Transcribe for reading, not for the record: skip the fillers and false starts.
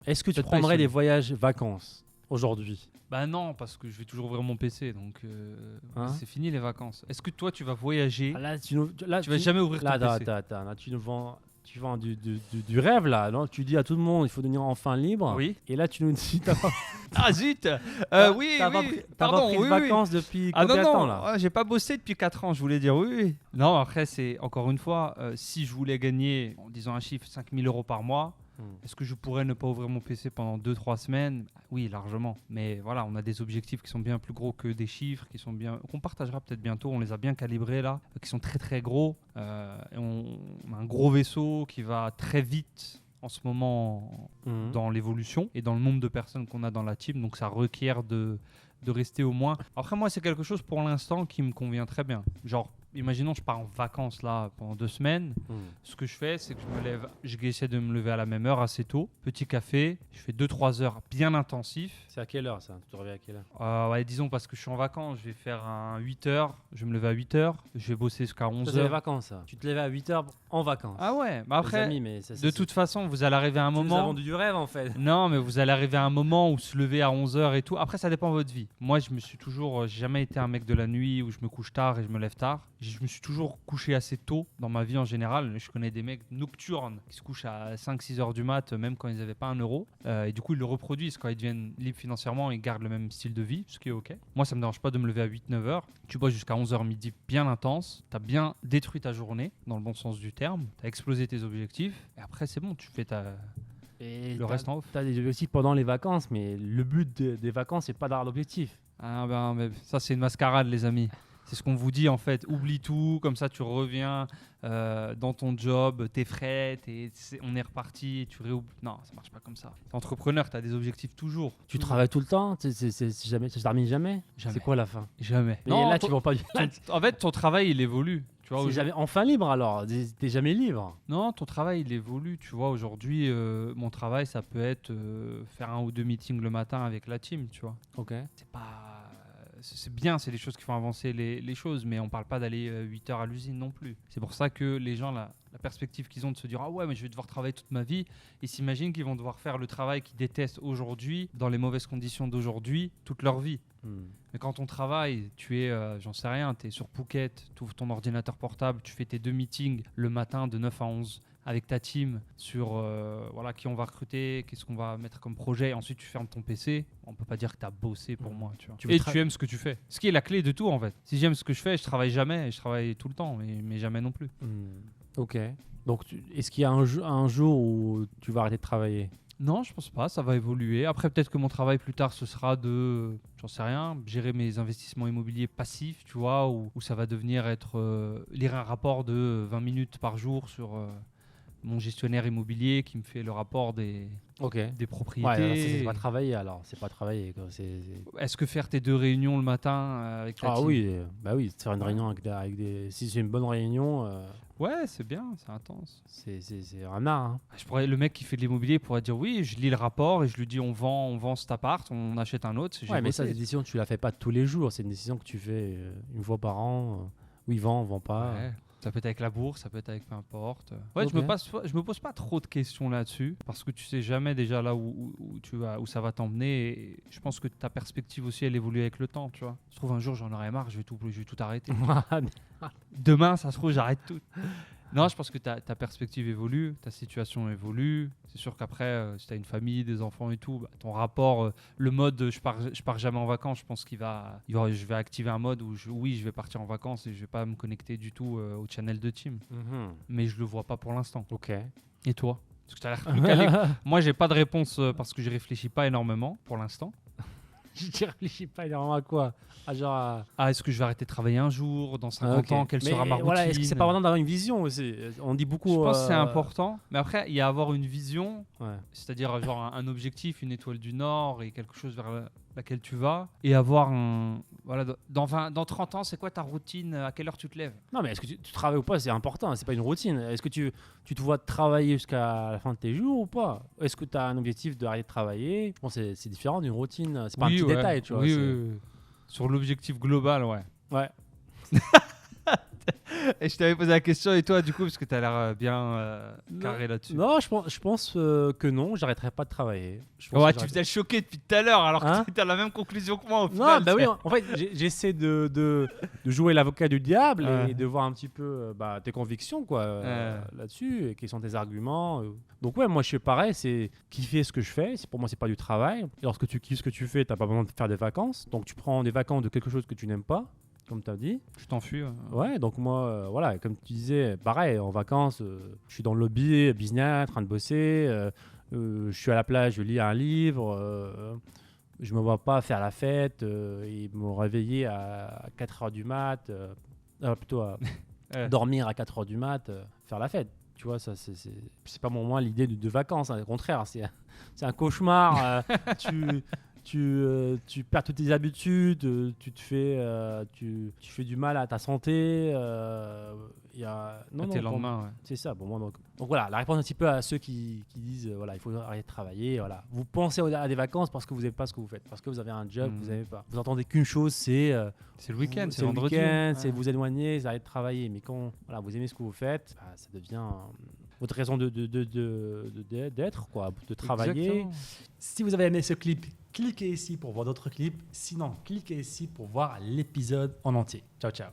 Est-ce que tu Peut-être pas prendrais isolé. des voyages vacances aujourd'hui? Bah non, parce que je vais toujours ouvrir mon PC, donc Hein? c'est fini les vacances. Est-ce que toi, tu vas voyager? Là, tu vas jamais ouvrir ton PC. Là, tu vends du rêve là. Non, tu dis à tout le monde, il faut devenir enfin libre. Oui. Et là, tu nous dis, t'as pas, Ah zut Oui, t'as pas oui, pris, pardon, pris oui, de oui. vacances depuis Ah non, combien de temps non, là? ah, j'ai pas bossé depuis 4 ans, je voulais dire oui, oui. Non, après, c'est encore une fois, si je voulais gagner, en disant un chiffre, 5 000 € par mois, est-ce que je pourrais ne pas ouvrir mon PC pendant 2-3 semaines? Oui, largement. Mais voilà, on a des objectifs qui sont bien plus gros que des chiffres, qu'on partagera peut-être bientôt. On les a bien calibrés là, qui sont très très gros. Et on a un gros vaisseau qui va très vite en ce moment dans l'évolution et dans le nombre de personnes qu'on a dans la team. Donc ça requiert de rester au moins. Après, moi, c'est quelque chose pour l'instant qui me convient très bien. Genre, imaginons, je pars en vacances là pendant 2 semaines. Ce que je fais, c'est que j'essaie de me lever à la même heure assez tôt. Petit café, je fais 2-3 heures bien intensifs. C'est à quelle heure ça? Tu te réveilles à quelle heure? Ouais, disons parce que je suis en vacances, je vais faire un 8 heures. Je vais me lever à 8 heures. Je vais bosser jusqu'à Ça, 11 c'est les heures. vacances ça. Tu te levais à 8h en vacances. Ah ouais, bah Les après, amis, mais ça, de toute façon, vous allez arriver à un tu nous as moment. vendu du rêve en fait. Non, mais vous allez arriver à un moment où se lever à 11 heures et tout. Après, ça dépend de votre vie. Moi, j'ai jamais été un mec de la nuit où je me couche tard et je me lève tard. Je me suis toujours couché assez tôt dans ma vie en général. Je connais des mecs nocturnes qui se couchent à 5-6 heures du mat, même quand ils n'avaient pas 1 euro. Et du coup, ils le reproduisent quand ils deviennent libres financièrement et gardent le même style de vie, ce qui est OK. Moi, ça me dérange pas de me lever à 8-9 heures. Tu bosses jusqu'à 11 heures midi bien intense. Tu as bien détruit ta journée, dans le bon sens du terme. Tu as explosé tes objectifs. Et après, c'est bon, tu fais le reste en off. Tu as des objectifs pendant les vacances, mais le but des vacances, c'est pas d'avoir l'objectif. Ah ben, mais ça, c'est une mascarade, les amis. C'est ce qu'on vous dit en fait. Oublie tout, comme ça tu reviens dans ton job, t'es frais, on est reparti. Non, ça marche pas comme ça. T'es entrepreneur, t'as des objectifs toujours. Tu travailles tout le temps, jamais, ça se termine jamais. Jamais. C'est quoi la fin? Jamais. Mais Non, là, tu vas pas. en fait, ton travail, il évolue. Tu vois, C'est jamais enfin libre alors. T'es jamais libre. Non, ton travail, il évolue. Tu vois, aujourd'hui, mon travail, ça peut être faire 1 ou 2 meetings le matin avec la team, tu vois. Ok. C'est bien, c'est des choses qui font avancer les choses, mais on parle pas d'aller 8 heures à l'usine non plus. C'est pour ça que les gens, la perspective qu'ils ont de se dire « Ah ouais, mais je vais devoir travailler toute ma vie », ils s'imaginent qu'ils vont devoir faire le travail qu'ils détestent aujourd'hui, dans les mauvaises conditions d'aujourd'hui, toute leur vie. Mais quand on travaille, tu es, j'en sais rien, tu es sur Phuket, tu ouvres ton ordinateur portable, tu fais tes 2 meetings le matin de 9 à 11 avec ta team sur voilà, qui on va recruter, qu'est-ce qu'on va mettre comme projet. Ensuite, tu fermes ton PC. On peut pas dire que tu as bossé pour moi. Tu vois. Tu aimes ce que tu fais. Ce qui est la clé de tout, en fait. Si j'aime ce que je fais, je travaille jamais. Et je travaille tout le temps, mais jamais non plus. Ok. Donc, est-ce qu'il y a un jour où tu vas arrêter de travailler? Non, je pense pas, ça va évoluer. Après, peut-être que mon travail plus tard, ce sera de, j'en sais rien, gérer mes investissements immobiliers passifs, tu vois, où ça va devenir lire un rapport de 20 minutes par jour sur mon gestionnaire immobilier qui me fait le rapport des propriétés. Ouais, c'est pas travailler alors, c'est pas travailler. Est-ce que faire tes 2 réunions le matin avec ta team? Oui, bah oui, faire une réunion avec des... Si c'est une bonne réunion... Ouais, c'est bien, c'est intense. C'est un art. Hein. Le mec qui fait de l'immobilier pourrait dire oui, je lis le rapport et je lui dis on vend cet appart, on achète un autre. Ouais, mais cette décision, tu la fais pas tous les jours, c'est une décision que tu fais une fois par an. Oui, vend pas. Ouais. Ça peut être avec la bourse, ça peut être avec peu importe. Ouais, Okay. je me pose pas trop de questions là-dessus parce que tu sais jamais déjà là où ça va t'emmener. Et je pense que ta perspective aussi, elle évolue avec le temps, tu vois. Je trouve un jour j'en aurai marre, je vais tout arrêter. Demain, ça se trouve, j'arrête tout. Non, je pense que ta perspective évolue, ta situation évolue. C'est sûr qu'après, si tu as une famille, des enfants et tout, bah, ton rapport, le mode je pars jamais en vacances, je pense je vais activer un mode où je vais partir en vacances et je vais pas me connecter du tout au channel de team. Mais je le vois pas pour l'instant. Ok. Et toi? Parce que tu as l'air plus calé. Moi, j'ai pas de réponse parce que je réfléchis pas énormément pour l'instant. Je réfléchis pas énormément à quoi. Est-ce que je vais arrêter de travailler un jour, dans 50 ans, quelle sera ma routine? Voilà, est-ce que c'est pas vraiment d'avoir une vision aussi? On dit beaucoup. Je pense que c'est important. Mais après, il y a avoir une vision, ouais. C'est-à-dire genre un objectif, une étoile du Nord et quelque chose vers laquelle tu vas. Et avoir dans 30 ans, c'est quoi ta routine? À quelle heure tu te lèves? Non, mais est-ce que tu travailles ou pas? C'est important, c'est pas une routine. Est-ce que tu te vois travailler jusqu'à la fin de tes jours ou pas? Est-ce que tu as un objectif d'arrêter de travailler? Bon, c'est différent d'une routine. C'est pas un petit détail, tu vois. Oui. Sur l'objectif global, ouais. Ouais. Et je t'avais posé la question, et toi, du coup, parce que tu as l'air bien carré là-dessus. Non, je pense que non, j'arrêterai pas de travailler. Je pense Ouais, que tu j'arrête- faisais le choquer depuis tout à l'heure, alors Hein que tu as la même conclusion que moi au Non, final. bah oui, en fait, j'essaie de jouer l'avocat du diable Ouais. et de voir un petit peu tes convictions quoi, là-dessus, et quels sont tes arguments. Donc ouais, moi je suis pareil, c'est kiffer ce que je fais. Pour moi, c'est pas du travail. Et lorsque tu kiffes ce que tu fais, t'as pas besoin de faire des vacances. Donc tu prends des vacances de quelque chose que tu n'aimes pas, comme tu as dit. Je t'enfuis. Ouais, donc moi, voilà, comme tu disais, pareil, en vacances, je suis dans le lobby, business, en train de bosser. Je suis à la plage, je lis un livre. Je me vois pas faire la fête et me réveiller à 4 heures du mat, plutôt à dormir à 4 heures du mat, faire la fête. Tu vois, ça, c'est pas pour moi l'idée de vacances. Au contraire, c'est un cauchemar. Tu perds toutes tes habitudes, tu fais du mal à ta santé. Non, tes pour- lendemains, ouais. C'est ça pour moi. Donc voilà, la réponse un petit peu à ceux qui disent voilà, il faut arrêter de travailler. Voilà. Vous pensez à des vacances parce que vous n'aimez pas ce que vous faites, parce que vous avez un job que vous n'aimez pas. Vous entendez qu'une chose, c'est C'est le week-end, c'est le vendredi. week-end, Ouais. c'est vous éloigner, vous arrêtez de travailler. Mais quand voilà, vous aimez ce que vous faites, ça devient votre raison d'être, quoi, de travailler. Exactement. Si vous avez aimé ce clip, cliquez ici pour voir d'autres clips. Sinon, cliquez ici pour voir l'épisode en entier. Ciao, ciao.